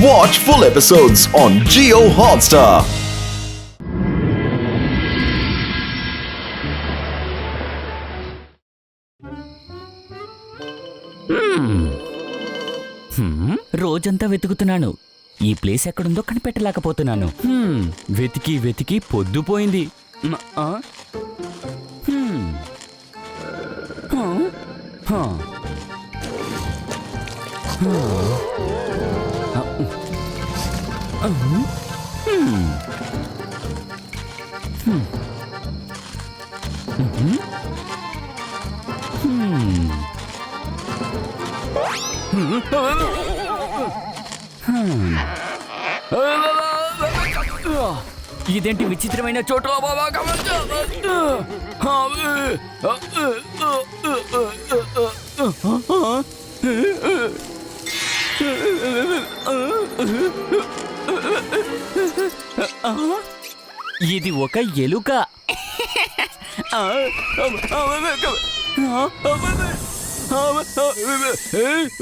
Watch full episodes on Jio Hotstar. రోజంతా వెతుకుతున్నాను. ఈ ప్లేస్ ఎక్కడుందో కనిపెట్టలేకపోతున్నాను. వెతికి వెతికి పొద్దుపోయింది. ఇదేంటి విచిత్రమైన చోటు? ఇది ఒక ఎలుక.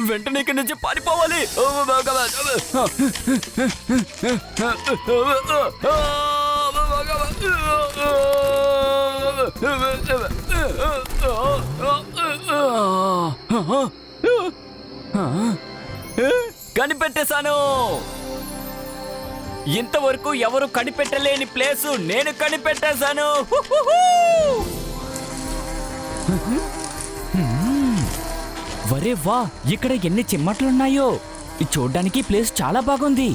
వెంటనే ఇక్కడి నుంచి పారిపోవాలి. కనిపెట్టేశాను. ఇంతవరకు ఎవరు కనిపెట్టలేని ప్లేసు నేను కనిపెట్టేశాను. వరే వా, ఇక్కడ ఎన్ని చిమ్మట్లున్నాయో. చూడ్డానికి ప్లేస్ చాలా బాగుంది.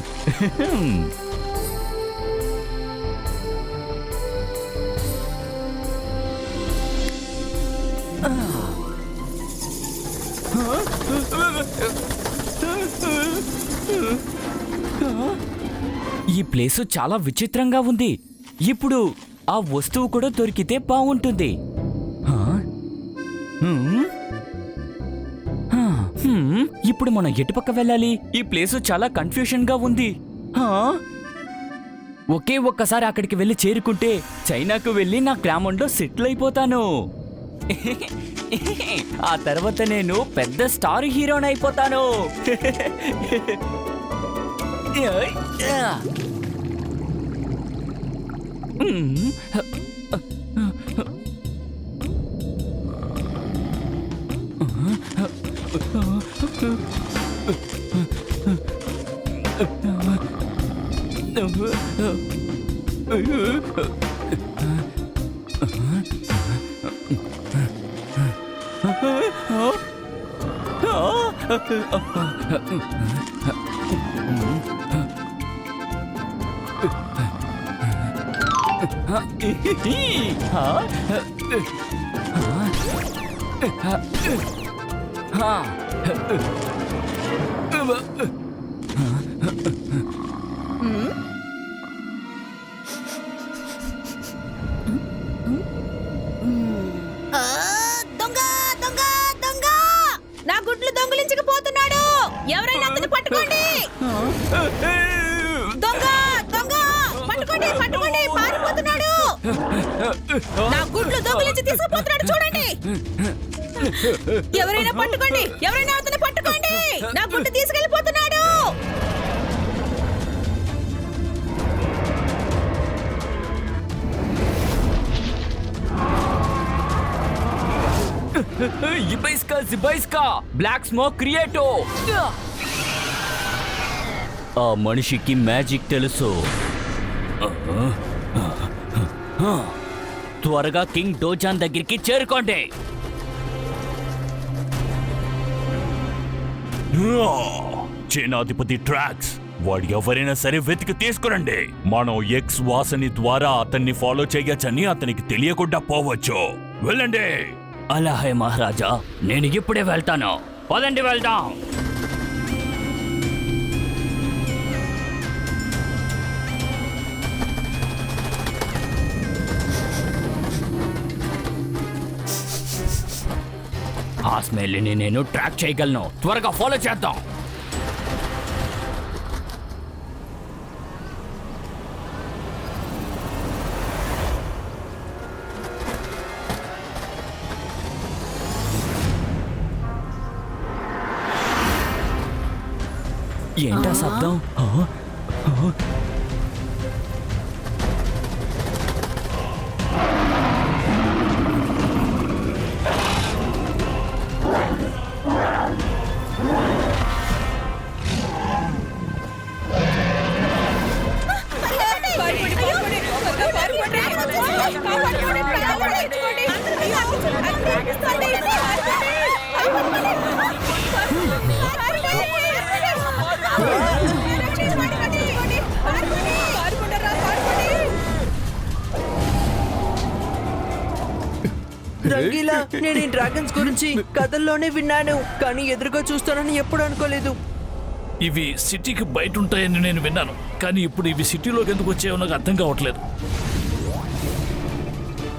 ఈ ప్లేసు చాలా విచిత్రంగా ఉంది. ఇప్పుడు ఆ వస్తువు కూడా దొరికితే బాగుంటుంది. ఇప్పుడు మనం ఎటుపక్క వెళ్ళాలి? ఈ ప్లేసు చాలా కన్ఫ్యూషన్ గా ఉంది. ఒకే ఒక్కసారి అక్కడికి వెళ్ళి చేరుకుంటే చైనాకు వెళ్ళి నా గ్రామంలో సెటిల్ అయిపోతాను. ఆ తర్వాత నేను పెద్ద స్టార్ హీరోని అయిపోతాను. నా గుడ్లు దొంగిలించకపోతున్నాడు. ఎవరైనా అతన్ని పట్టుకోండి. దొంగ దొంగ పట్టుకోండి, పట్టుకోండి, పారిపోతున్నాడు. నా గుడ్లు దొంగిలించి తీసుకుపోతున్నాడు, చూడండి. ఎవరైనా పట్టుకోండి, ఎవరైనా అతన్ని పట్టుకోండి. నా గుడ్డు తీసుకెళ్ళిపోతున్నాడు. Black smoke క్రియేటో. ఆ మనిషికి మ్యాజిక్ తెలుసు. త్వరగా కింగ్ డోజాన్ దగ్గరికి చేరుకోండి. సేనాధిపతి ట్రాక్స్, వాడు ఎవరైనా సరే వెతికి తీసుకురండి. మనం ఎక్స్ వాసని ద్వారా అతన్ని ఫాలో చేయొచ్చని అతనికి తెలియకుండా పోవచ్చు. వెళ్ళండి. అలాగే మహారాజా, నేను ఇప్పుడే వెళ్తాను. పదండి, వెళ్దాం. ఆ స్మెల్ని నేను ట్రాక్ చేయగలను. త్వరగా ఫాలో చేద్దాం. ఏంటా శబ్దం? రంగీలా, నేను ఈ డ్రాగన్స్ గురించి కథల్లోనే విన్నాను, కానీ ఎదురుగా చూస్తానని ఎప్పుడు అనుకోలేదు. ఇవి సిటీకి బయట ఉంటాయని నేను విన్నాను, కానీ ఇప్పుడు ఇవి సిటీలోకి ఎందుకు వచ్చాయో నాకు అర్థం కావట్లేదు.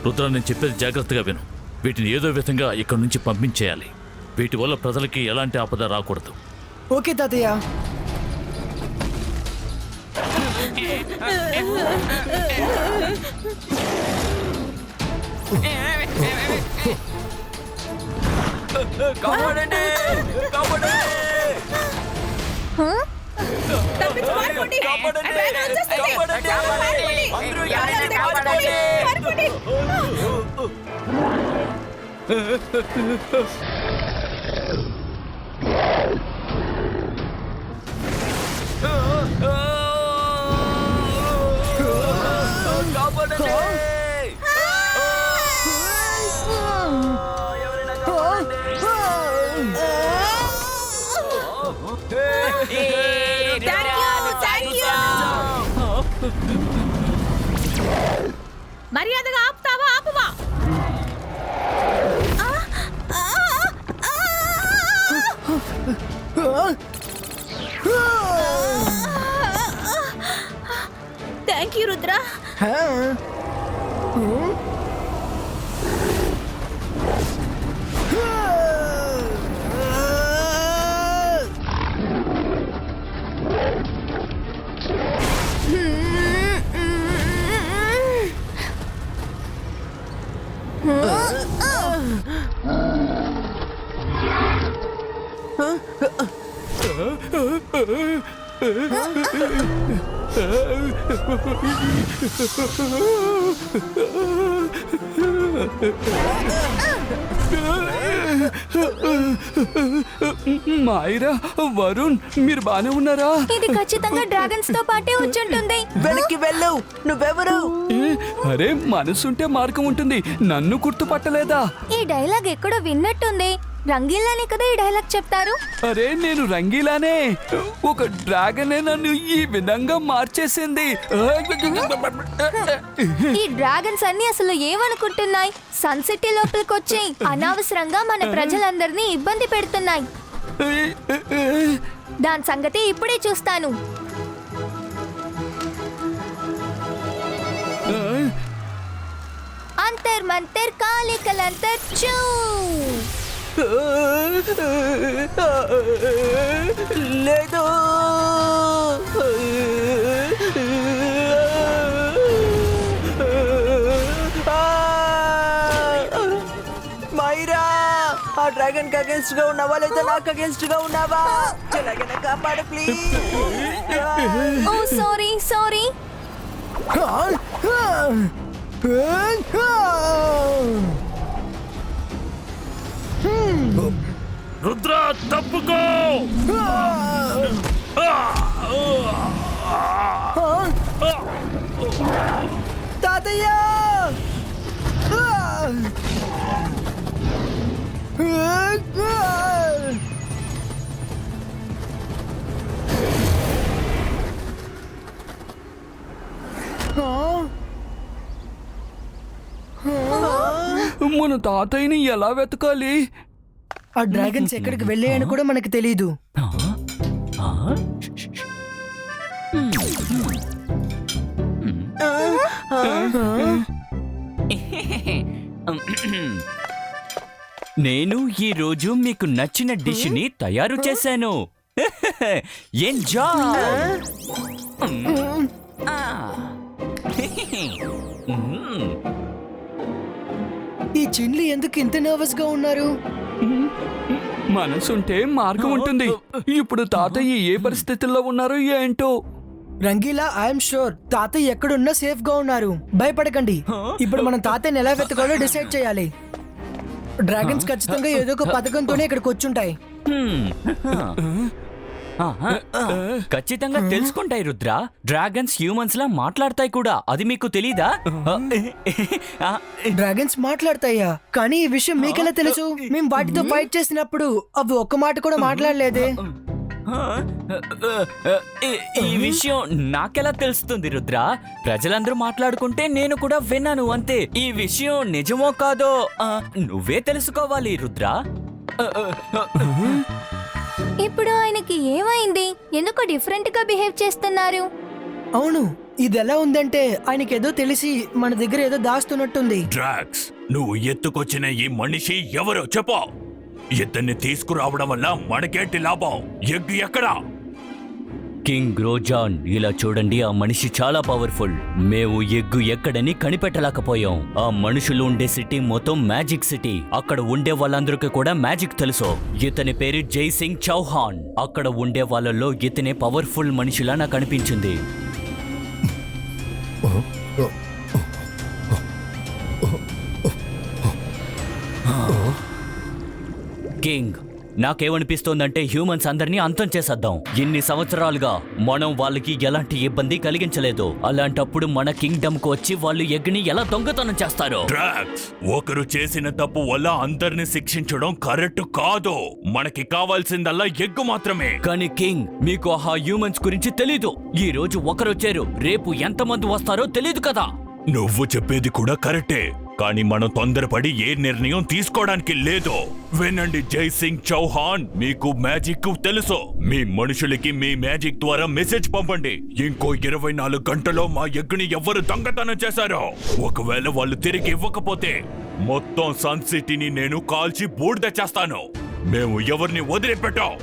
రుద్ర, నేను చెప్పేది జాగ్రత్తగా విను. వీటిని ఏదో విధంగా ఇక్కడి నుంచి పంపించేయాలి. వీటి వల్ల ప్రజలకి ఎలాంటి ఆపద రాకూడదు. ఓకే తాతయ్య. మర్యాదగా ఆపుతావా? ఆపువా? Thank you Rudra. మాయిరా, వరుణ్, మీరు బానే ఉన్నారా? ఇది ఖచ్చితంగా డ్రాగన్స్ తో పాటే వచ్చుంటుంది. వెనక్కి వెళ్ళు. నువ్వెవరు? అరే, మనసుంటే మార్గం ఉంటుంది. నన్ను గుర్తుపట్టలేదా? ఈ డైలాగ్ ఎక్కడో విన్నట్టుంది. రంగీలానే కదా ఈ డైలాగ్ చెప్తారు. అరే, నేను రంగీలానే. ఒక డ్రాగనే నన్ను ఈ విధంగా మార్చేసింది. ఈ డ్రాగన్స్ అన్ని అసలు ఏమనుకుంటున్నాయి? సన్ సిటీ లోపలికి వచ్చి అనవసరంగా మన ప్రజలందరినీ ఇబ్బంది పెడుతున్నాయి. దాని సంగతి ఇప్పుడే చూస్తాను. అంతర్ మంతర్ కాలికలంతర్ చూ. లేదు. మైరా, ఆ డ్రాగన్ కి అగేన్స్ట్ గా ఉన్నావా లేదా నాకు అగేన్స్ట్ గా ఉన్నావా? ఎలాగైనా కాపాడు please. Oh sorry sorry. Rudra, తప్పుకో! తాతయ్య! మన తాతయ్యని ఎలా వెతకాలి? ఆ డ్రాగన్స్ ఎక్కడికి వెళ్ళాయని కూడా మనకు తెలీదు. నేను ఈ రోజు మీకు నచ్చిన డిష్ ని తయారు చేశాను. ఎంజాయ్. ఈ చిన్లు ఎందుకు ఇంత నర్వస్ గా ఉన్నారు? మనసుంటే మార్గం ఉంటుంది. ఇప్పుడు తాతయ్య ఏ పరిస్థితుల్లో ఉన్నారో ఏంటో. రంగీలా ఐఎమ్ షూర్ తాతయ్య ఎక్కడున్నా సేఫ్ గా ఉన్నారు. భయపడకండి. ఇప్పుడు మనం తాతయ్యని ఎలా వెతకాలో డిసైడ్ చేయాలి. డ్రాగన్స్ ఖచ్చితంగా ఏదో ఒక పథకంతోనే ఇక్కడికి వచ్చుంటాయి. ఖచ్చితంగా తెలుసుకుంటాయి రుద్ర. డ్రాగన్స్ హ్యూమన్స్ లా మాట్లాడతాయి కూడా. అది మీకు తెలీదా? డ్రాగన్స్ మాట్లాడతాయా? కానీ ఈ విషయం మీకెలా తెలుసు? మేము వాటితో ఫైట్ చేసినప్పుడు అవి ఒక్క మాట కూడా మాట్లాడలేదే. ఈ విషయం నాకెలా తెలుస్తుంది రుద్ర? ప్రజలందరూ మాట్లాడుకుంటే నేను కూడా విన్నాను అంతే. ఈ విషయం నిజమో కాదో నువ్వే తెలుసుకోవాలి రుద్ర. ఇప్పుడు ఆయనకి ఏమైంది? ఎందుకు డిఫరెంట్ గా బిహేవ్ చేస్తున్నారు? అవును, ఇది ఎలా ఉందంటే ఆయనకి ఏదో తెలిసి మన దగ్గర ఏదో దాస్తున్నట్టుంది. డ్రాక్స్, నువ్వు ఎత్తుకొచ్చిన ఈ మనిషి ఎవరో చెప్పు. ఇతన్ని తీసుకురావడం వల్ల మనకేంటి లాభం? ఎగ్గు ఎక్కడా? కింగ్ రోజాన్, ఇలా చూడండి, ఆ మనిషి చాలా పవర్ఫుల్. మేము ఎగ్గు ఎక్కడని కనిపెట్టలేకపోయాం. ఆ మనుషులు ఉండే సిటీ మొత్తం మ్యాజిక్ సిటీ. అక్కడ ఉండే వాళ్ళందరికీ కూడా మ్యాజిక్ తెలుసు. ఇతని పేరు జై సింగ్ చౌహాన్. అక్కడ ఉండే వాళ్ళలో ఇతనే పవర్ఫుల్ మనిషిలా నాకు అనిపించింది. కింగ్, నాకేమనిపిస్తోందంటే హ్యూమన్స్ అందరినీ అంతం చేసేద్దాం. ఇన్ని సంవత్సరాలుగా మనం వాళ్ళకి ఎలాంటి ఇబ్బంది కలిగించలేదు. అలాంటప్పుడు మన కింగ్డమ్ కు వచ్చి వాళ్ళు ఎగ్ని ఎలా దొంగతనం చేస్తారు? డ్రాక్స్, ఒకరు చేసిన తప్పు వల్ల అందరిని శిక్షించడం కరెక్ట్ కాదు. మనకి కావాల్సిందల్లా ఎగ్గు మాత్రమే. కానీ కింగ్, మీకు ఆ హ్యూమన్స్ గురించి తెలీదు. ఈ రోజు ఒకరొచ్చారు, రేపు ఎంతమంది వస్తారో తెలీదు కదా. నువ్వు చెప్పేది కూడా కరెక్టే, కానీ మనం తొందరపడి ఏ నిర్ణయం తీసుకోవడానికి లేదు. వినండి జై సింగ్ చౌహాన్, మీకు మ్యాజిక్ తెలుసు. మీ మనుషులకి మీ మ్యాజిక్ ద్వారా మెసేజ్ పంపండి. ఇంకో 24 గంటలో మా ఎగ్గుని ఎవరు దొంగతనం చేశారో ఒకవేళ వాళ్ళు తిరిగి ఇవ్వకపోతే మొత్తం సన్ సిటీని నేను కాల్చి బూడిద చేస్తాను. మేము ఎవరిని వదిలిపెట్టాం.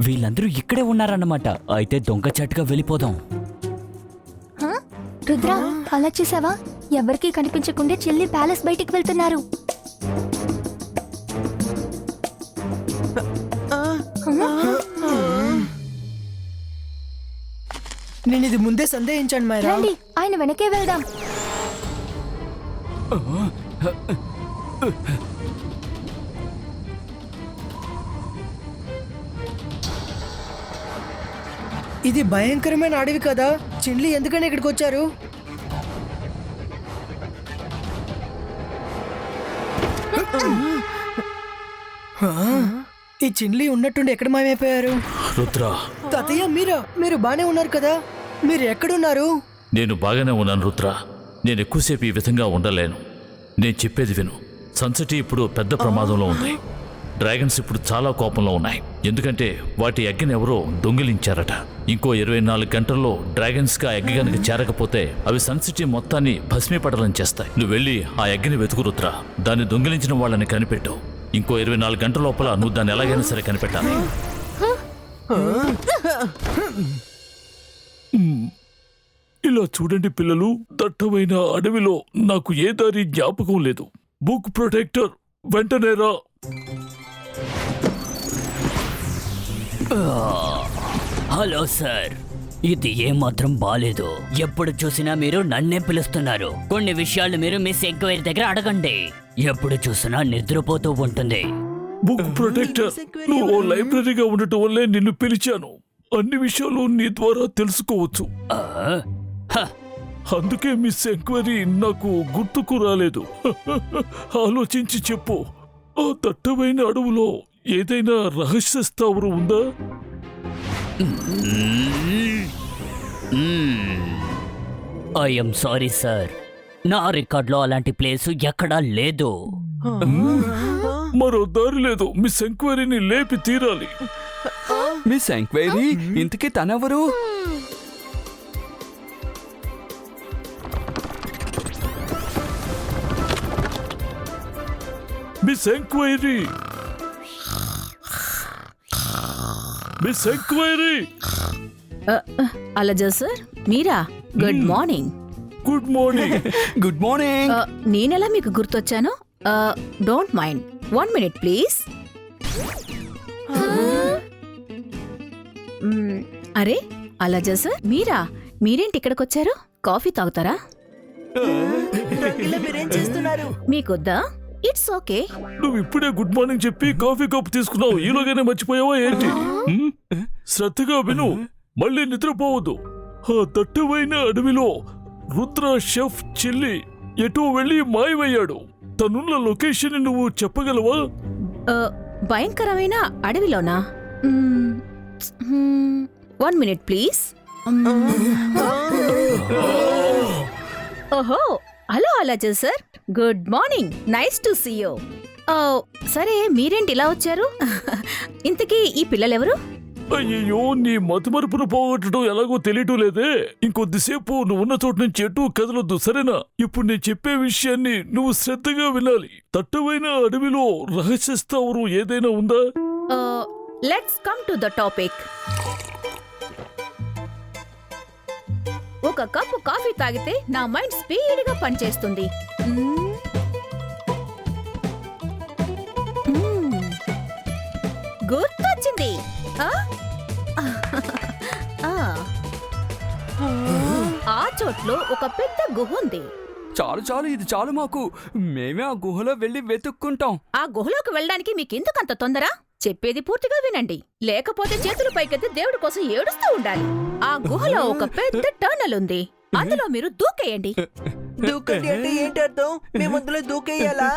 వీళ్ళందరూ ఇక్కడే ఉన్నారన్నమాట. అయితే దొంగచాటుగా వెళ్ళిపోదాం. హ? రుద్ర, అలా చూసావా? ఎవరికీ కనిపించకుండా చెల్లి ప్యాలెస్ బయటికి వెళ్తున్నారు. నేను ఇది ముందే సందేహించాను మైరా. రండి, ఆయన వెనకే వెళ్దాం. ఇది భయంకరమైన అడవి కదా. చిన్లి ఎందుకని ఇక్కడికి వచ్చారు? ఈ చిన్లి ఉన్నట్టుండి ఎక్కడ మాయమైపోయారు? రుద్ర, తాతయ్య, మీరు బానే ఉన్నారు కదా? మీరు ఎక్కడున్నారు? నేను బాగానే ఉన్నాను రుద్ర. నేను ఎక్కువసేపు ఈ విధంగా ఉండలేను. నేను చెప్పేది విను. సన్సిటీ ఇప్పుడు పెద్ద ప్రమాదంలో ఉంది. డ్రాగన్స్ ఇప్పుడు చాలా కోపంలో ఉన్నాయి. ఎందుకంటే వాటి ఎగ్గని ఎవరో దొంగిలించారట. ఇంకో 24 గంటల్లో డ్రాగన్స్ గా ఎగ్గ గనక చేరకపోతే అవి సన్సిటీ మొత్తాన్ని భస్మీపటలం చేస్తాయి. నువ్వు వెళ్ళి ఆ ఎగ్గని వెతుకు రుద్ర. దాన్ని దొంగిలించిన వాళ్ళని కనిపెట్టు. ఇంకో 24 గంటల లోపల నువ్వు దాన్ని ఎలాగైనా సరే కనిపెట్టాలి. ఇలా చూడండి పిల్లలు, దట్టమైన అడవిలో నాకు ఏ దారి జ్ఞాపకం లేదు. బుక్ ప్రొటెక్టర్ వెంటనే రా. హలో సార్, ఇది ఏమాత్రం బాలేదు. ఎప్పుడు చూసినా మీరు నన్నే పిలుస్తున్నారు. కొన్ని విషయాలు మీరు మిస్ ఎంక్వైరీ దగ్గర అడగండి. ఎప్పుడు చూసినా నిద్రపోతూ ఉంటుంది. బుక్ ప్రొటెక్టర్, నువ్వు ఓ లైబ్రరీగా ఉండటం వల్లే నిన్ను పిలిచాను. అన్ని విషయాలు నీ ద్వారా తెలుసుకోవచ్చు. అందుకే మిస్ ఎంక్వైరీ నాకు గుర్తుకు రాలేదు. ఆలోచించి చెప్పు, ఆ దట్టమైన అడవులో ఏదైనా రహస్య స్థావరం ఉందా? ఐఎమ్ సారీ సార్, నా రికార్డులో అలాంటి ప్లేసు ఎక్కడా లేదు. మరో దారి లేదు. మిస్ ఎంక్వైరీని లేపి తీరాలి. మిస్ ఎంక్వైరీ, ఇంతకీ తనెవరు? Miss enquiry, miss enquiry. Alaja sir మీరా good morning. Good morning. Good morning. నేనెలా మీకు గుర్తొచ్చాను? Don't mind 1 minute please. అరే అలజా సార్ మీరేంటి ఇక్కడికి వచ్చారు? కాఫీ తాగుతారా? మీరేం చేస్తున్నారు? మీకొద్దా? It's okay. నువ్వు ఇప్పుడే గుడ్ మార్నింగ్ చెప్పి కాఫీ కప్ తీసుకున్నావు, ఈలోగానే మర్చిపోయావా ఏంటి? శ్రద్ధగా విను, మళ్ళీ నిద్రపోవద్దు. ఆ దట్టమైన అడవిలో రుద్ర షెఫ్ చిల్లి ఎటో వెళ్ళి మాయమయ్యాడు. తనున్న లొకేషన్ నువ్వు చెప్పగలవా? భయంకరమైన అడవిలోనా? 1 minute ప్లీజ్. ఓహో hello Alaja sir, good morning, nice to see you. సరే మీరేంటి ఇలా వచ్చారు? ఇంతకీ ఈ పిల్లలెవరు? అయ్యో, నీ మతిమరుపును పోగొట్టడం ఎలాగో తెలియటం లేదే. ఇంకొద్దిసేపు నువ్వు ఉన్న చోటు నుంచి ఎటు కదలొద్దు, సరేనా? ఇప్పుడు నేను చెప్పే విషయాన్ని నువ్వు శ్రద్ధగా వినాలి. దట్టమైన అడవిలో రహస్య స్థావరం ఏదైనా ఉందా? Let's come to the topic. ఒక కప్పు కాఫీ తాగితే నా మైండ్ స్పీడ్గా పనిచేస్తుంది. గుర్తొచ్చింది. ఆ చోట్లో ఒక పెద్ద గుహ ఉంది. చాలు చాలు, ఇది చాలు మాకు. మేమే ఆ గుహలో వెళ్ళి వెతుక్కుంటాం. ఆ గుహలోకి వెళ్ళడానికి మీకెందుకంత తొందర? చెప్పేది పూర్తిగా వినండి, లేకపోతే చేతులు పైకెత్తి దేవుడి కోసం ఏడుస్తూ ఉండాలి. ఆ గుహలో ఒక పెద్ద టర్నల్ ఉంది, అందులో మీరు దూకేయండి. దూకండి అంటే ఏంటి అర్థం? మేము అందులో దూకేయాలా?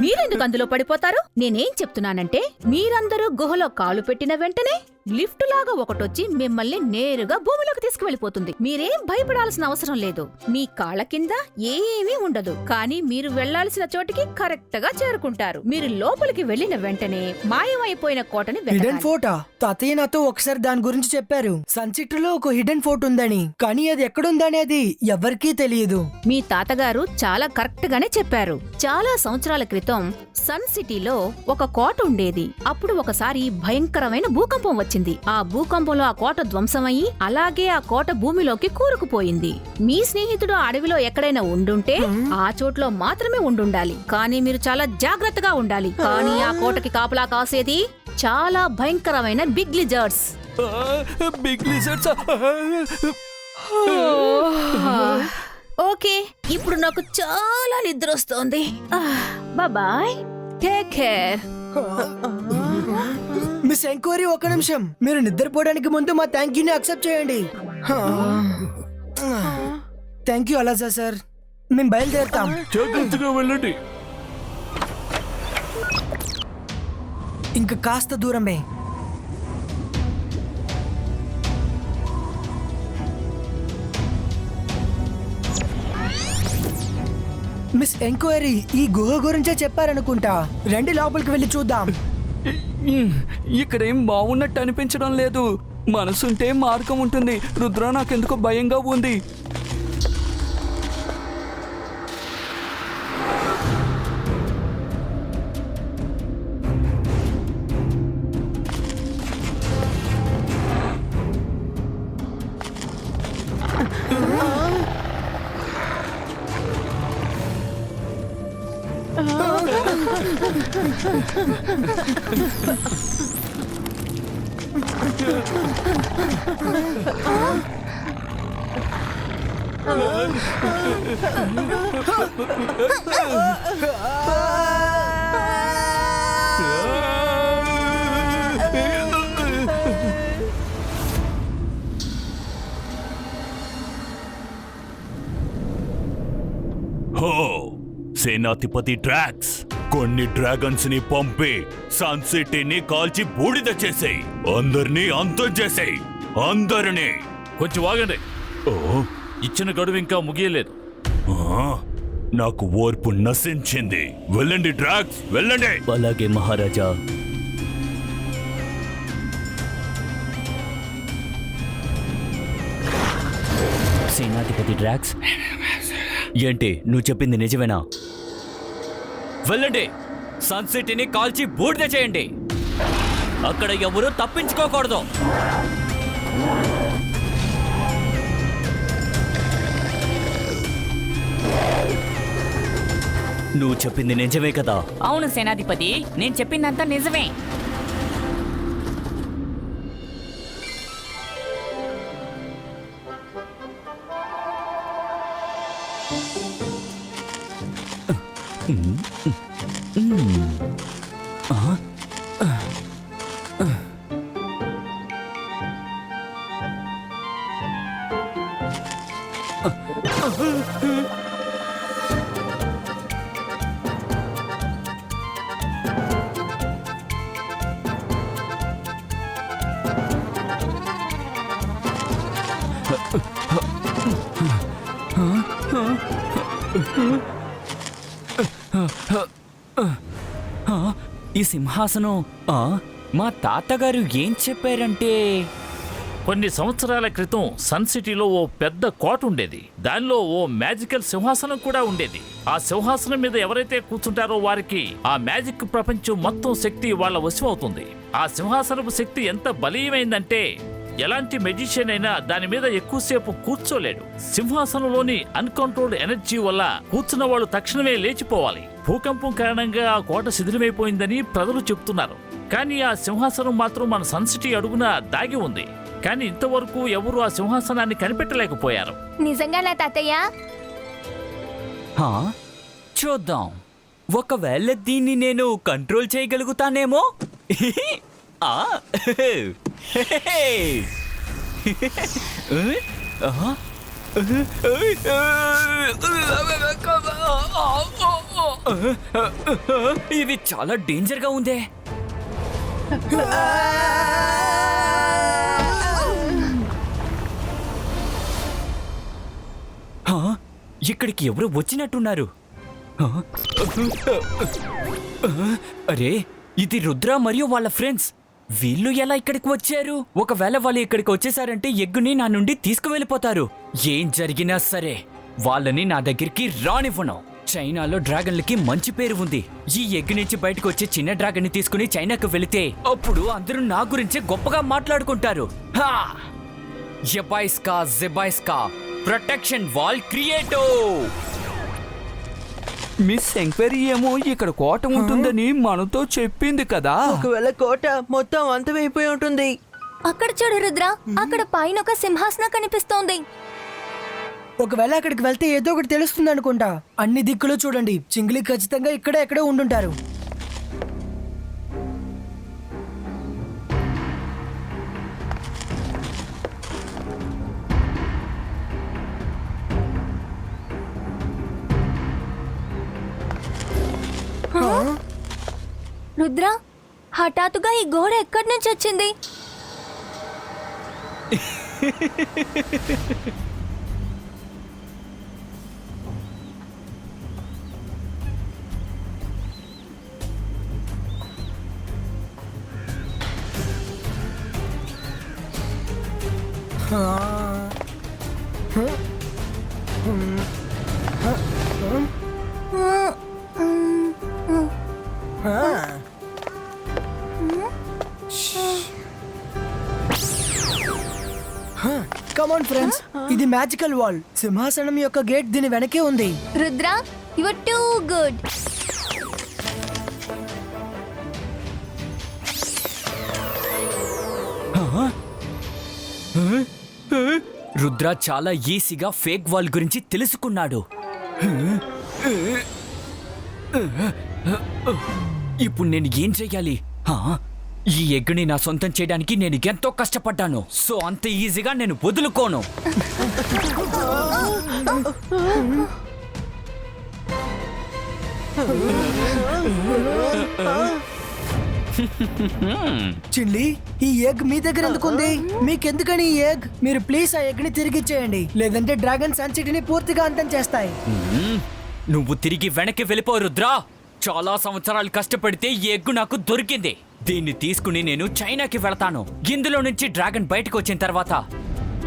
మీరెందుకు అందులో పడిపోతారు? నేనేం చెప్తున్నానంటే, మీరందరూ గుహలో కాలు పెట్టిన వెంటనే లిఫ్ట్ లాగా ఒకటొచ్చి మిమ్మల్ని నేరుగా భూమిలోకి తీసుకువెళ్ళిపోతుంది. మీరేం భయపడాల్సిన అవసరం లేదు. మీ కాళ్ళ కింద ఏమీ ఉండదు, కానీ మీరు వెళ్లాల్సిన చోటికి కరెక్ట్ గా చేరుకుంటారు. మీరు లోపలికి వెళ్లిన వెంటనే మాయమైపోయిన కోటని హిడెన్ వెతకాలి. ఫోర్టా? తాతయ్య నాతో ఒకసారి దాని గురించి చెప్పారు. సన్సిటీ లో ఒక హిడెన్ ఫోర్ట్ ఉందని, కానీ అది ఎక్కడుందనేది ఎవరికీ తెలియదు. మీ తాతగారు చాలా కరెక్ట్ గానే చెప్పారు. చాలా సంవత్సరాల క్రితం సన్ సిటీలో ఒక కోట ఉండేది. అప్పుడు ఒకసారి భయంకరమైన భూకంపం వచ్చింది. ఆ భూకంపంలో ఆ కోట ధ్వంసమయ్యి, అలాగే ఆ కోట భూమిలోకి కూరుకుపోయింది. మీ స్నేహితుడు అడవిలో ఎక్కడైనా ఉండుంటే ఆ చోట్లో మాత్రమే ఉండుండాలి, కానీ మీరు చాలా జాగ్రత్తగా ఉండాలి. కానీ ఆ కోటకి కాపలా కాసేది చాలా భయంకరమైన big lizards. Big lizards. Okay, ఇప్పుడు నాకు చాలా నిద్ర వస్తోంది. Bye, take care. Miss enquiry, ఒక నిమిషం. మీరు నిద్రపోవడానికి ముందు మా థ్యాంక్ యూని యాక్సెప్ట్ చేయండి. Thank you Alaja sir. మేము బయలుదేరుతాం. జాగ్రత్తగా వెళ్ళండి. ఇంకా కాస్త దూరమే. మిస్ ఎంక్వైరీ ఈ గుహ గురించే చెప్పారనుకుంటా. రండి లోపలికి వెళ్ళి చూద్దాం. ఇక్కడేం బాగున్నట్టు అనిపించడం లేదు. మనసుంటే మార్గం ఉంటుంది. రుద్ర, నాకెందుకో భయంగా ఉంది. హో, సేనాధిపతి డ్రాక్స్, కొన్ని డ్రాగన్స్ ని పంపి సన్ సిటీని కాల్చి బూడిద చేసేయ్. అందరినీ అంతం చేసేయ్, అందరినీ. కొంచెం ఆగండి, ఇచ్చిన గడువు ఇంకా ముగియలేదు. నాకు ఓర్పు నశించింది. వెళ్ళండి డ్రాక్స్, వెళ్ళండి. అలాగే మహారాజా. సేనాధిపతి డ్రాక్స్, ఏంటి నువ్వు చెప్పింది నిజమేనా? వెళ్ళండి, సన్ సిటీని కాల్చి బూడిద చేయండి. అక్కడ ఎవరూ తప్పించుకోకూడదు. నువ్వు చెప్పింది నిజమే కదా? అవును సేనాధిపతి, నేను చెప్పిందంతా నిజమే. ఈ సింహాసనం మా తాతగారు ఏం చెప్పారంటే, కొన్ని సంవత్సరాల క్రితం సన్ సిటీలో ఓ పెద్ద కోట ఉండేది. దానిలో ఓ మ్యాజికల్ సింహాసనం కూడా ఉండేది. ఆ సింహాసనం మీద ఎవరైతే కూర్చుంటారో వారికి ఆ మ్యాజిక్ ప్రపంచం మొత్తం శక్తి వాళ్ళ వశం అవుతుంది. ఆ సింహాసనపు శక్తి ఎంత బలీయమైందంటే ఎలాంటి మెజిషియన్ అయినా దాని మీద ఎక్కువసేపు కూర్చోలేడు. సింహాసనంలోని అన్కంట్రోల్డ్ ఎనర్జీ వల్ల కూర్చున్న వాళ్ళు తక్షణమే లేచిపోవాలి. భూకంపం కారణంగా ఆ కోట శిథిలమైపోయిందని ప్రజలు చెప్తున్నారు. కానీ ఆ సింహాసనం మాత్రం మన సన్ సిటీ అడుగున దాగి ఉంది. కానీ ఇంతవరకు ఎవరు ఆ సింహాసనాన్ని కనిపెట్టలేకపోయారు. నిజంగానా తాతయ్య? చూద్దాం, ఒకవేళ దీన్ని నేను కంట్రోల్ చేయగలుగుతానేమో. ఇది చాలా డేంజర్ గా ఉందే. ఇక్కడికి ఎవరు వచ్చినట్టున్నారు. అరే, ఇది రుద్ర మరియు వాళ్ళ ఫ్రెండ్స్. వీళ్ళు ఎలా ఇక్కడికి వచ్చారు? ఒకవేళ వాళ్ళు ఇక్కడికి వచ్చేసారంటే ఎగ్గుని నా నుండి తీసుకువెళ్ళిపోతారు. ఏం జరిగినా సరే వాళ్ళని నా దగ్గరికి రానివ్వను. చైనాలో డ్రాగన్లకి మంచి పేరు ఉంది. ఈ ఎగ్ నుంచి బయటకు వచ్చే చిన్న డ్రాగన్ ని తీసుకుని చైనాకు వెళితే అప్పుడు అందరూ నా గురించి గొప్పగా మాట్లాడుకుంటారు. జెబాయిస్కా జెబాయిస్కా ప్రొటెక్షన్ వాల్ క్రియేటో. మిస్ ఎంక్వైరీ ఏమో ఇక్కడ కోట ఉంటుందని మనతో చెప్పింది కదా. ఒకవేళ కోట మొత్తం అంతమైపోయి ఉంటుంది. అక్కడ చూడు రుద్ర, అక్కడ పైన ఒక సింహాసనం కనిపిస్తోంది. ఒకవేళ అక్కడికి వెళ్తే ఏదో ఒకటి తెలుస్తుంది అనుకుంటా. అన్ని దిక్కులు చూడండి, చింగిలి ఖచ్చితంగా ఇక్కడే ఎక్కడే ఉండుంటారు. రుద్ర, హఠాత్తుగా ఈ గోడ ఎక్కడి నుంచి వచ్చింది? కమాన్ ఫ్రెండ్స్, ఇది మ్యాజికల్ వాల్. సింహాసనం యొక్క గేట్ దీని వెనకే ఉంది. Rudra, you are too good. Rudra చాలా ఈజీగా ఫేక్ వాల్ గురించి తెలుసుకున్నాడు. ఇప్పుడు నేను ఏం చెయ్యాలి? ఈ ఎగ్గుని నా సొంతం చేయడానికి నేను ఎంతో కష్టపడ్డాను. సో అంత ఈజీగా నేను వదులుకోను. చిల్లి, ఈ ఎగ్ మీ దగ్గర ఎందుకుంది? మీకెందుకని ఈ ఎగ్? మీరు ప్లీజ్ ఆ ఎగ్ ని తిరిగి ఇచ్చేయండి, లేదంటే డ్రాగన్ సన్ సిటీని పూర్తిగా అంతం చేస్తాయి. నువ్వు తిరిగి వెనక్కి వెళ్ళిపో రుద్రా. చాలా సంవత్సరాలు కష్టపడితే ఈ ఎగ్గు నాకు దొరికింది. దీన్ని తీసుకుని నేను చైనాకి వెళతాను. ఇందులో నుంచి డ్రాగన్ బయటకు వచ్చిన తర్వాత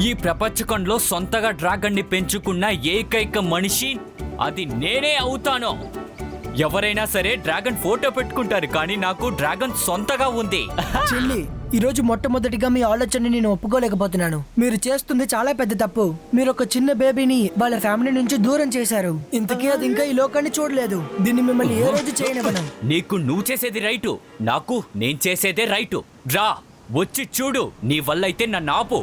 ఈ ప్రపంచకంలో సొంతగా డ్రాగన్ ని పెంచుకున్న ఏకైక మనిషి అది నేనే అవుతాను. ఎవరైనా సరే డ్రాగన్ ఫోటో పెట్టుకుంటారు, కానీ నాకు డ్రాగన్ సొంతగా ఉంది. చెల్లి, ఈ రోజు మొట్టమొదటిగా మీ ఆలోచనని నేను ఒప్పుకోలేకపోతున్నాను. మీరు చేస్తుంది చాలా పెద్ద తప్పు. మీరు ఒక చిన్న బేబీని వాళ్ళ ఫ్యామిలీ నుంచి దూరం చేశారు. ఇంతకీ అది ఇంకా ఈ లోకాన్ని చూడలేదు. దీన్ని మిమ్మల్ని ఏ రోజు చేయనివ్వను. నీకు నువ్వు చేసేది రైటు, నాకు నేను చేసేదే రైటు. రా, వచ్చి చూడు. నీ వల్ల అయితే నన్ను ఆపు.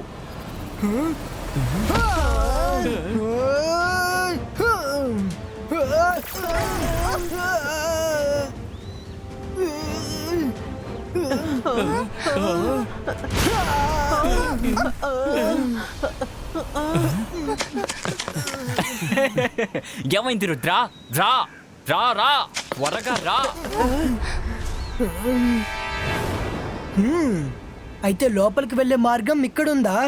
ఏమైంది రుద్రా? రా రా రా, త్వరగా రా. అయితే లోపలికి వెళ్ళే మార్గం ఇక్కడుందా?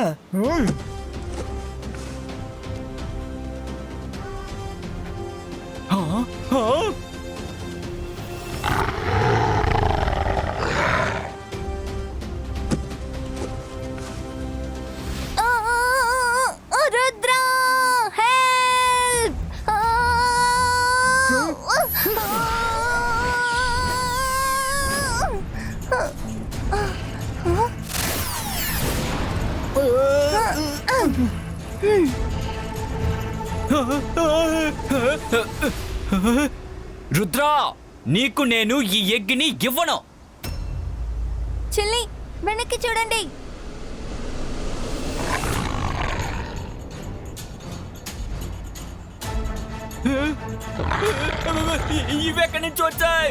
రుద్ర, హెల్ప్! రుద్రా, నీకు నేను ఈ ఎగ్ని ఇవ్వను. చిల్లి, వెనక్కి చూడండి. ఇవెక్కడి నుంచి వచ్చాయి?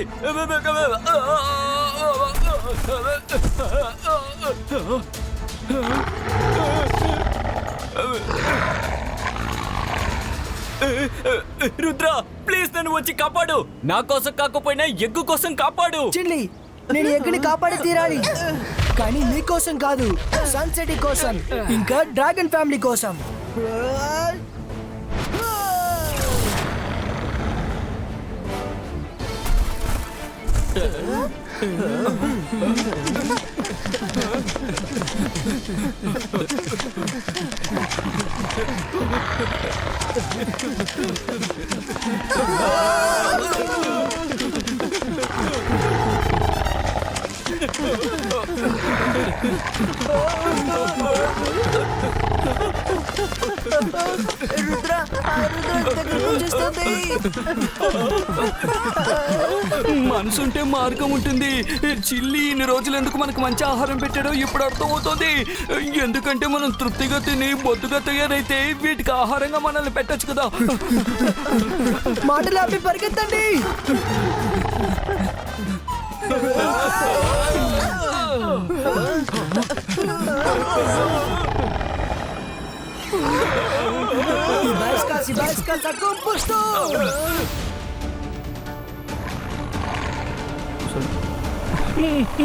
రుద్ర, ప్లీజ్ నన్ను వచ్చి కాపాడు. నా కోసం కాకపోయినా ఎగ్గు కోసం కాపాడు. చిల్లి, నేను ఎగ్గుని కాపాడి తీరాలి. కానీ నీ కోసం కాదు, సన్ సిటీ కోసం, ఇంకా డ్రాగన్ ఫ్యామిలీ కోసం. మనసుంటే మార్గం ఉంటుంది. చిల్లి ఇన్ని రోజులు ఎందుకు మనకు మంచి ఆహారం పెట్టాడో ఇప్పుడు అర్థమవుతుంది. ఎందుకంటే మనం తృప్తిగా తిని బొద్దుగా తయారైతే వీటికి ఆహారంగా మనల్ని పెట్టచ్చు కదా. మాటలు ఆపి పరిగెత్తండి.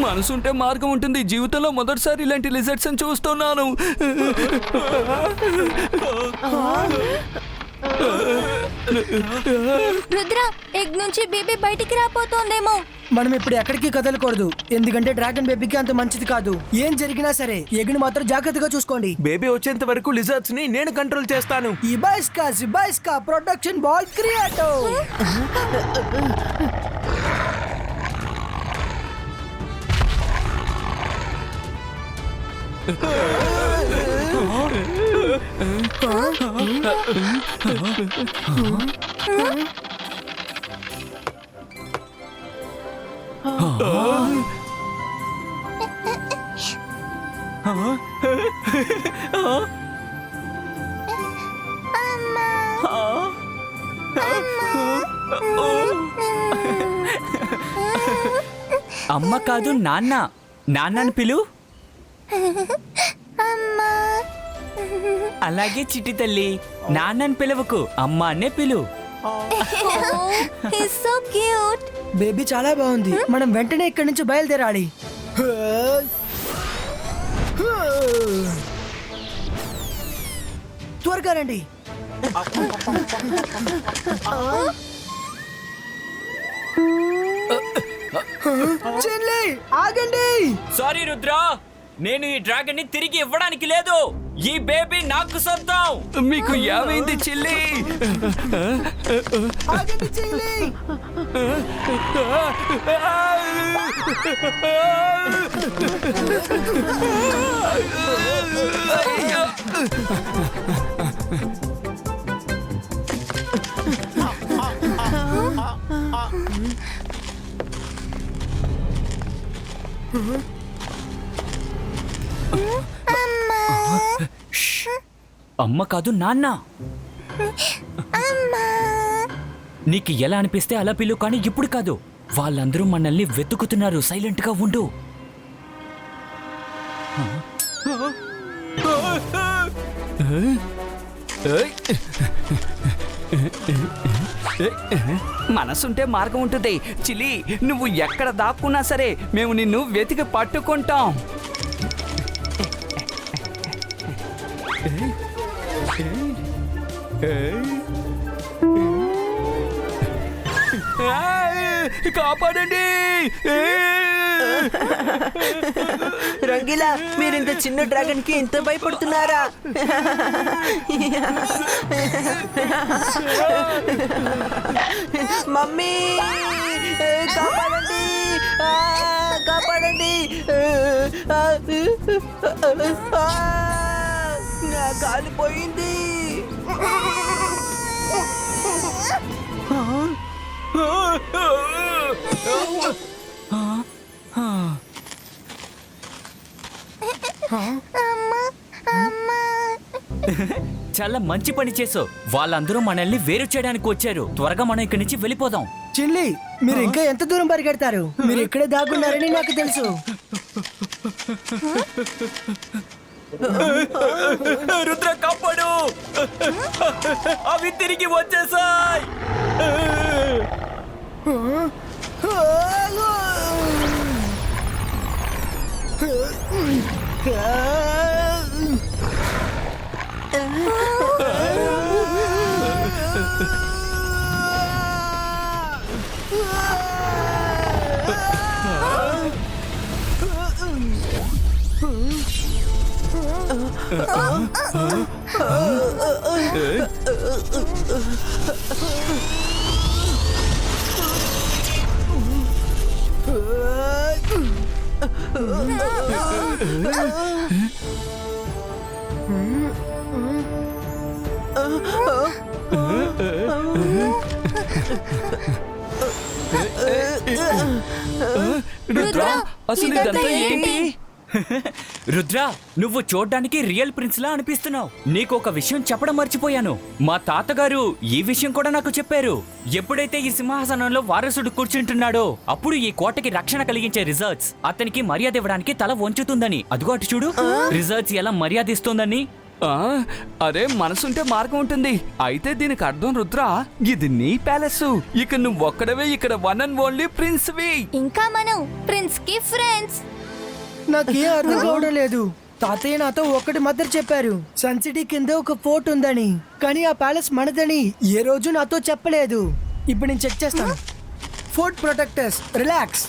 మనసుంటే మార్గం ఉంటుంది. జీవితంలో మొదటిసారి ఇలాంటి లిజర్ట్స్ అని చూస్తున్నాను. రుద్ర, ఎగ్ నుంచి బేబీ బయటికి రాపోతోందేమో. మనం ఇప్పుడు ఎక్కడికి కదలకూడదు, ఎందుకంటే డ్రాగన్ బేబీకి అంత మంచిది కాదు. ఏం జరిగినా సరే ఎగ్ని మాత్రం జాగ్రత్తగా చూసుకోండి. బేబీ వచ్చేంత వరకు లిజర్డ్స్ ని నేను కంట్రోల్ చేస్తాను. ఇబాయిస్కా ప్రొడక్షన్ బాయ్ క్రియేటో. అమ్మ కాదు, నాన్న. నాన్నని పిలు. అలాగే చిట్టి తల్లి, నాన్నని పిలవకు, అమ్మ అనే పిలు. He's so cute. బేబీ చాలా బాగుంది. మనం వెంటనే ఇక్కడి నుంచి బయలుదేరాలి. త్వరగా రండి. చెల్లి, ఆగండి. సారీ రుద్రా, నేను ఈ డ్రాగన్ ని తిరిగి ఇవ్వడానికి లేదు. ఈ బేబీ నాకు సొంతం. మీకు ఏమైంది చిల్లి? ఆగండి చెల్లి. అమ్మ కాదు, నాన్న. నీకు ఎలా అనిపిస్తే అలా పిలు, కానీ ఇప్పుడు కాదు. వాళ్ళందరూ మనల్ని వెతుకుతున్నారు. సైలెంట్ గా ఉండు. మనసుంటే మార్గం ఉంటుంది. చిలి, నువ్వు ఎక్కడ దాక్కున్నా సరే మేము నిన్ను వెతికి పట్టుకుంటాం. కాపాడండి. రంగీలా, మీరు ఇంత చిన్న డ్రాగన్ కి ఇంత భయపడుతున్నారా? మమ్మీ కాపాడండి, కాపాడండి. నా కాలు పోయింది. చాలా మంచి పని చేసావు. వాళ్ళందరూ మనల్ని వేరు చేయడానికి వచ్చారు. త్వరగా మనం ఇక్కడి నుంచి వెళ్ళిపోదాం. చిల్లి, మీరు ఇంకా ఎంత దూరం పరిగెడతారు? మీరు ఇక్కడే దాగున్నారని నాకు తెలుసు. రుద్ర, కాపాడు. అవి తిరిగి వచ్చేసాయి. రుద్ర, అసలు ఇదంతా ఏంటి? రుద్ర, నువ్వు చూడ్డానికి రియల్ ప్రిన్స్ లా అనిపిస్తున్నావు. నీకు ఒక విషయం చెప్పడం మర్చిపోయాను. మా తాతగారు ఈ విషయం కూడా నాకు చెప్పారు. ఎప్పుడైతే ఈ సింహాసనంలో వారసుడు కూర్చుంటున్నాడో అప్పుడు ఈ కోటకి రక్షణ కలిగించే రిజర్ట్స్ అతనికి మర్యాద ఇవ్వడానికి తల వంచుతుందని. అదిగో అటు చూడు, రిజర్ట్స్ ఎలా మర్యాద ఇస్తోందని. అరే, మనసుంటే మార్గం ఉంటుంది. అయితే దీనికి అర్థం రుద్ర, ఇది నీ ప్యాలెస్. ఇక నువ్వు ఒక్కడవే ఇక్కడ వన్ అండ్ ఓన్లీ ప్రిన్స్ వి. ఇంకా మనం ప్రిన్స్ కి ఫ్రెండ్స్. నాకేం అర్థం కావడం లేదు. తాతయ్య నాతో ఒకటి మాత్రం చెప్పారు, సన్ సిటీ కింద ఒక ఫోర్ట్ ఉందని. కానీ ఆ ప్యాలెస్ మనదని ఏ రోజు నాతో చెప్పలేదు. ఇప్పుడు నేను చెక్ చేస్తాను. Fort protectors, relax.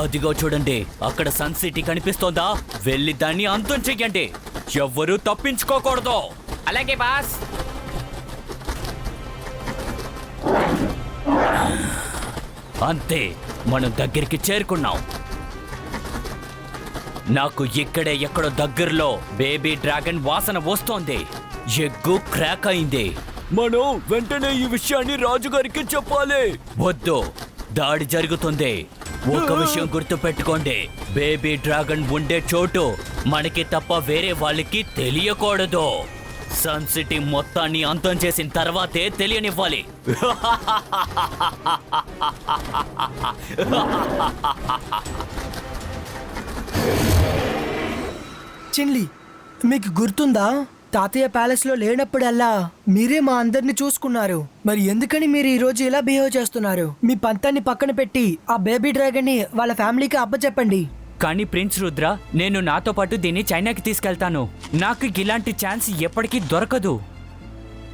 అదిగో చూడండి, అక్కడ సన్ సిటీ కనిపిస్తోందా? వెళ్ళి దాన్ని అంతం చెయ్యండి. ఎవ్వరూ తప్పించుకోకూడదు. అలాగే బాస్. అంతే, మనం దగ్గరికి చేరుకున్నాం. నాకు ఇక్కడే ఎక్కడో దగ్గరలో బేబీ డ్రాగన్ వాసన వస్తోంది. ఎగ్గు క్రాక్ అయింది. మనం వెంటనే ఈ విషయాన్ని రాజుగారికి చెప్పాలి. వద్దు, దాడి జరుగుతుంది. ఒక విషయం గుర్తు పెట్టుకోండి, బేబీ డ్రాగన్ ఉండే చోటు మనకి తప్ప వేరే వాళ్ళకి తెలియకూడదు. సన్ సిటీ మొత్తాన్ని అంతం చేసిన తర్వాతే తెలియనివ్వాలి. చిన్లీ, మీకు గుర్తుందా? తాతయ్య ప్యాలెస్ లో లేనప్పుడల్లా మీరే మా అందరిని చూసుకున్నారు. మరి ఎందుకని మీరు ఈ రోజు ఇలా బిహేవ్ చేస్తున్నారు? మీ పంతాన్ని పక్కన పెట్టి ఆ బేబీ డ్రాగన్ ని వాళ్ళ ఫ్యామిలీకి అప్పచెప్పండి. కానీ ప్రిన్స్ రుద్ర, నేను నాతో పాటు దీన్ని చైనాకి తీసుకెళ్తాను. నాకు ఇలాంటి ఛాన్స్ ఎప్పటికీ దొరకదు.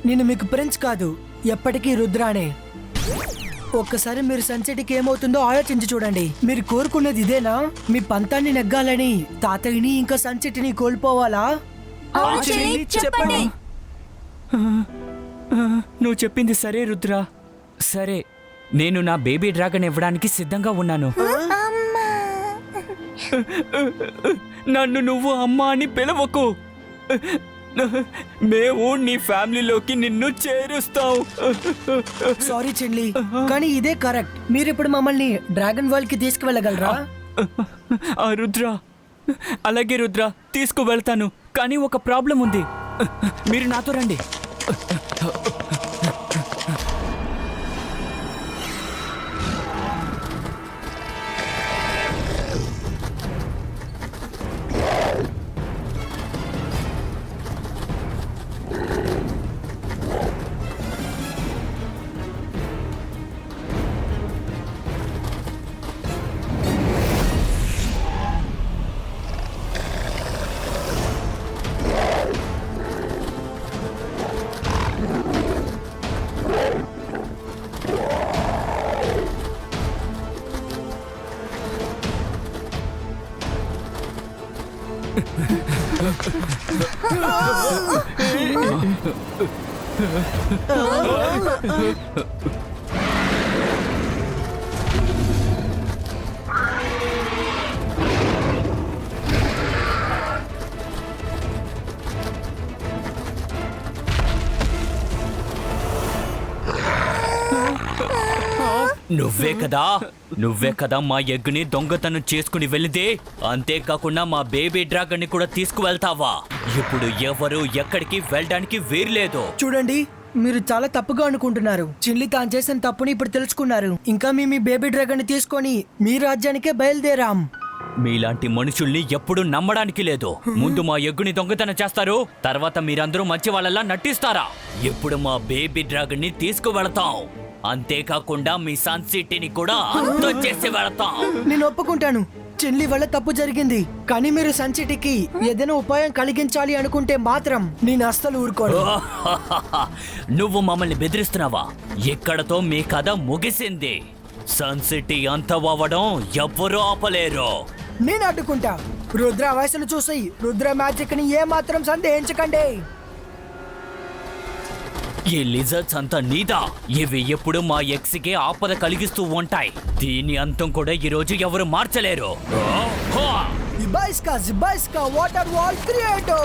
నేను మీకు ప్రిన్స్ కాదు, ఎప్పటికీ రుద్రానే. ఒక్కసారి మీరు సన్సిటీకి ఏమవుతుందో ఆలోచించి చూడండి. మీరు కోరుకున్నది ఇదేనా? మీ పంతాన్ని నెగ్గాలని తాతయ్యని ఇంకా సన్సిటీని కోల్పోవాలా? అవును చెల్లి, చెప్పండి. నువ్వు చెప్పింది సరే రుద్ర. సరే, నేను నా బేబీ డ్రాగన్ ఇవ్వడానికి సిద్ధంగా ఉన్నాను. నన్ను నువ్వు అమ్మ అని పిలవకు. మేము నీ ఫ్యామిలీలోకి నిన్ను చేరుస్తాం. సారీ చెల్లి, కానీ ఇదే కరెక్ట్. మీరు ఇప్పుడు మమ్మల్ని డ్రాగన్ వరల్డ్ కి తీసుకువెళ్ళగలరా? రుద్ర, అలాగే రుద్ర, తీసుకువెళ్తాను. కానీ ఒక ప్రాబ్లం ఉంది. మీరు నాతో రండి. నువ్వే కదా మా ఎగ్గుని దొంగతనం చేసుకుని వెళ్ళింది. అంతేకాకుండా మా బేబీ డ్రాగన్ ని కూడా తీసుకువెళ్తావా? ఇప్పుడు ఎవరు ఎక్కడికి వెళ్ళడానికి వీర్లేదు. చూడండి, మీరు చాలా తప్పుగా అనుకుంటున్నారు. చిల్లి తాను చేసిన తప్పుని ఇప్పుడు తెలుసుకున్నారు. ఇంకా మీ బేబీ డ్రాగన్ ని తీసుకొని మీ రాజ్యానికే బయలుదేరాం. మీలాంటి మనుషుల్ని ఎప్పుడూ నమ్మడానికి లేదు. ముందు మా ఎగ్గుని దొంగతనం చేస్తారు, తర్వాత మీరందరూ మంచి వాళ్ళలా నటిస్తారా? ఇప్పుడు మా బేబీ డ్రాగన్ ని తీసుకువెళతాం. అంతేకాకుండా మీ సన్ సిటీని కూడా అంతం చేసి వెళతాం. నేను ఒప్పుకుంటాను, చెల్లి వల్ల తప్పు జరిగింది. కానీ మీరు సన్ సిటీకి ఏదైనా ఉపాయం కలిగించాలి అనుకుంటే మాత్రం నేను అస్సలు ఊరుకోను. నువ్వు మమ్మల్ని బెదిరిస్తున్నావా? ఇక్కడతో మీ కథ ముగిసింది. సన్ సిటీ అంతమవ్వడం ఎవ్వరూ ఆపలేరు. నేను అడ్డుకుంటా. రుద్ర వయసును చూసి రుద్ర మ్యాజిక్ ని ఏ మాత్రం సందేహించకండి. ఈ లిజర్డ్స్ అంతా నీదా. ఇవి ఎప్పుడు మా ఎక్స్కి ఆపద కలిగిస్తూ ఉంటాయి. దీని అంతం కూడా ఈ రోజు ఎవరు మార్చలేరు. జిబాయిస్కా వాటర్ వాల్ క్రియేటో.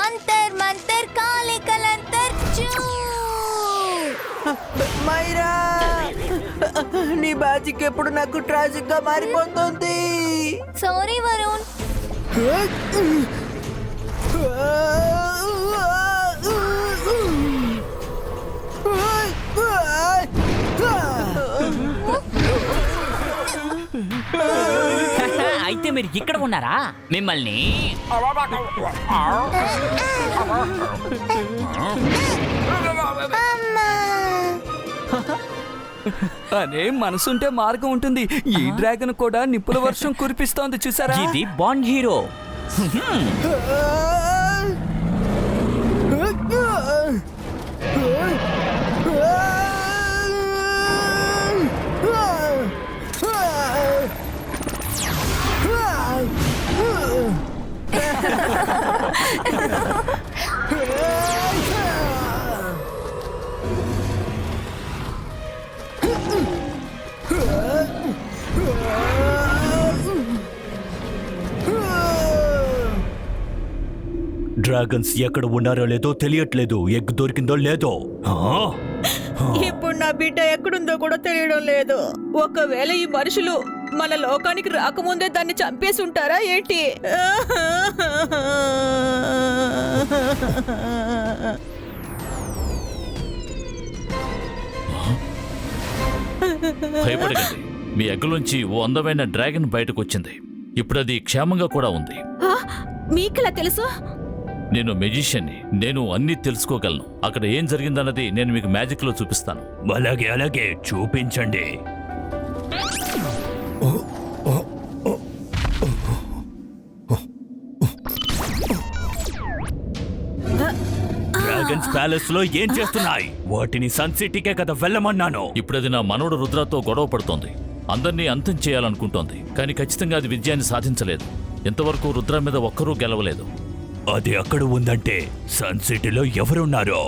అంతర్ మంతర్ కాలి కలంతర్ చూ. మైరా, నీ మ్యాజిక్ ఎప్పుడు నాకు ట్రాజిక్ గా మారిపోతుంది. సారీ వరుణ్. అయితే మీరు ఇక్కడ ఉన్నారా? మిమ్మల్ని అరే, మనసుంటే మార్గం ఉంటుంది. ఈ డ్రాగన్ కూడా నిప్పుల వర్షం కురిపిస్తోంది, చూసారా? ఇది బాండ్ హీరో. డ్రాగన్స్ ఎక్కడ ఉన్నారో లేదో తెలియట్లేదు. ఎగ్ దొరికిందో లేదో. ఇప్పుడు నా బిడ్డ ఎక్కడుందో కూడా తెలియడం లేదు. ఒకవేళ ఈ మనుషులు మన లోకానికి రాకముందే దాన్ని చంపేసి ఉంటారా ఏంటి? భయపడకండి, మీ ఎగ్గులోంచి ఓ అందమైన డ్రాగన్ బయటకు వచ్చింది. ఇప్పుడు అది క్షేమంగా కూడా ఉంది. మీకెలా తెలుసు? నేను మెజిషియన్ని, నేను అన్నీ తెలుసుకోగలను. అక్కడ ఏం జరిగిందన్నది నేను మీకు మ్యాజిక్ లో చూపిస్తాను. అలాగే అలాగే చూపించండి. డ్రాగన్స్ ప్యాలెస్ లో ఏం చేస్తున్నాయి? వాటిని సన్ సిటీకే కదా వెళ్ళమన్నాను. ఇప్పుడు అది నా మనవడు రుద్రతో గొడవ పడుతోంది. అందరినీ అంతం చేయాలనుకుంటోంది. కానీ ఖచ్చితంగా అది విజయాన్ని సాధించలేదు. ఇంతవరకు రుద్ర మీద ఒక్కరూ గెలవలేదు. అది అక్కడ ఉందంటే సన్ సిటీలో ఎవరున్నారో?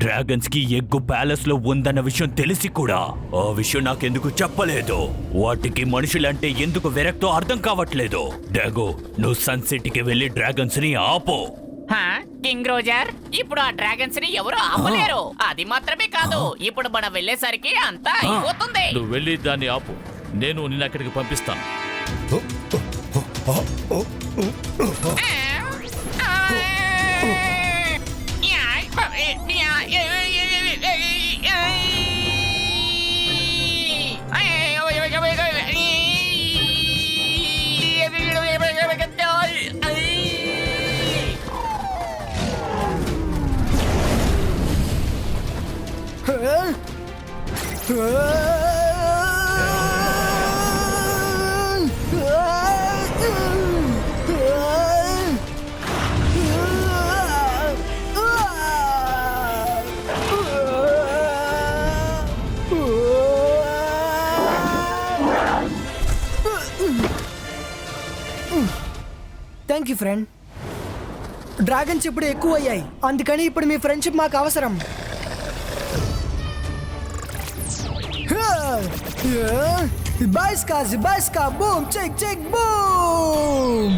డ్రాగన్స్ కి ఎగ్గు ప్యాలెస్ లో ఉందన్న విషయం తెలిసి కూడా ఆ విషయం నాకెందుకు చెప్పలేదు? వాటికి మనుషులంటే ఎందుకు విరక్తో అర్థం కావట్లేదు. డాగో, నువ్వు సన్ సిటీకి వెళ్ళి డ్రాగన్స్ ని ఆపో. కింగ్ రోజర్, ఇప్పుడు ఆ డ్రాగన్స్ ని ఎవరు ఆపలేరు. అది మాత్రమే కాదు, ఇప్పుడు మనం వెళ్ళేసరికి అంతా అయిపోతుంది. నువ్వు వెళ్ళి దాన్ని ఆపు. నేను నిన్ను అక్కడికి పంపిస్తాను. Thank you friend. డ్రాగన్స్ ఇప్పుడు ఎక్కువ అయ్యాయి, అందుకని ఇప్పుడు మీ ఫ్రెండ్షిప్ మాకు అవసరం. బాయ్స్కా boom check check boom.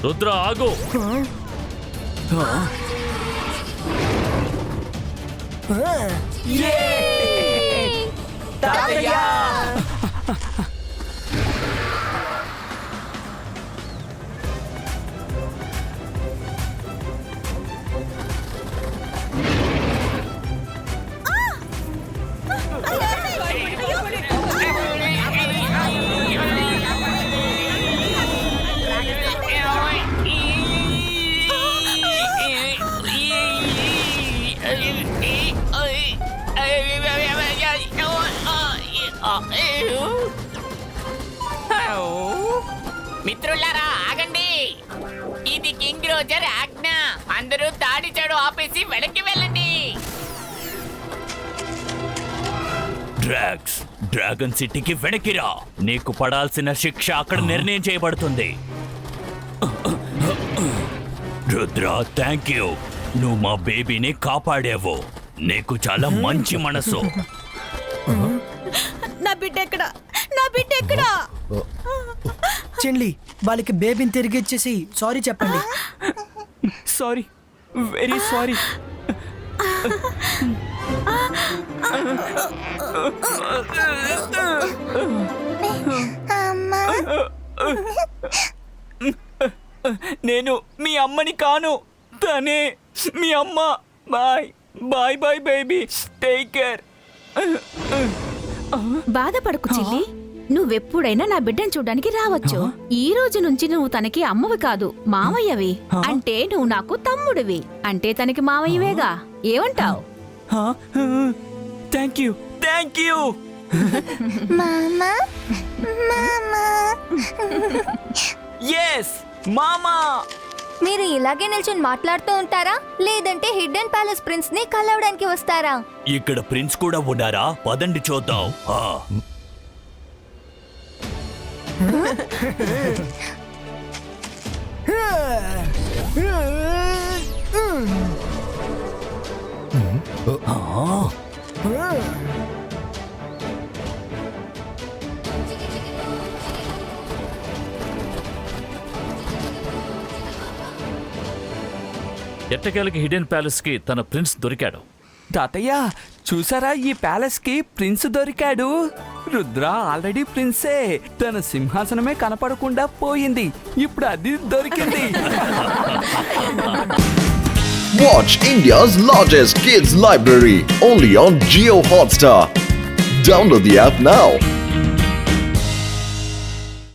Rudra ఆగు. మిత్రులారా ఆగండి, ఇది కింగ్ రోజర్ ఆజ్ఞ. అందరూ దాడి చెడు ఆపేసి వెనక్కి వెళ్ళండి. డ్రాగన్ సిటీకి వెనక్కిరా. నీకు పడాల్సిన శిక్ష అక్కడ నిర్ణయం చేయబడుతుంది. Rudra, thank you. నువ్వు మా బేబీని కాపాడావు. నీకు చాలా మంచి మనసు. నా బిడ్డ ఎక్కడా? నా బిడ్డ ఎక్కడా? చెన్లీ, వాళ్ళకి బేబీని తిరిగి ఇచ్చేసి సారీ చెప్పండి. Sorry, very sorry. నేను మీ అమ్మని కాను, తనే మీ అమ్మ. Bye bye bye baby, take care. బాధపడకు చిల్లి. నువ్వెప్పుడైనా నా బిడ్డను చూడ్డానికి రావచ్చు. ఈ రోజు నుంచి నువ్వు తనకి అమ్మవి కాదు, మామయ్యవి. అంటే నువ్వు నాకు తమ్ముడివి, అంటే తనకి మామయ్యవేగా. ఏమంటావ్? Thank you, thank you. మామా మామా. ఎస్, మామా మీరు ఇలాగే నిల్చుని మాట్లాడుతూ ఉంటారా లేదంటే హిడెన్ ప్యాలెస్ ప్రిన్స్ ని కలవడానికి వస్తారా? ఇక్కడ ప్రిన్స్ కూడా ఉన్నారా? పదండి చూద్దాం. ఎట్టకేలకి హిడెన్ ప్యాలెస్ కి తన ప్రిన్స్ దొరికాడు. తాతయ్య చూసారా, ఈ ప్యాలెస్ కి ప్రిన్స్ దొరికాడు. రుద్ర ఆల్రెడీ ప్రిన్సే. తన సింహాసనమే కనపడకుండా పోయింది, ఇప్పుడు అది దొరికింది. Watch India's largest kids library only on Jio Hotstar. Download the app now.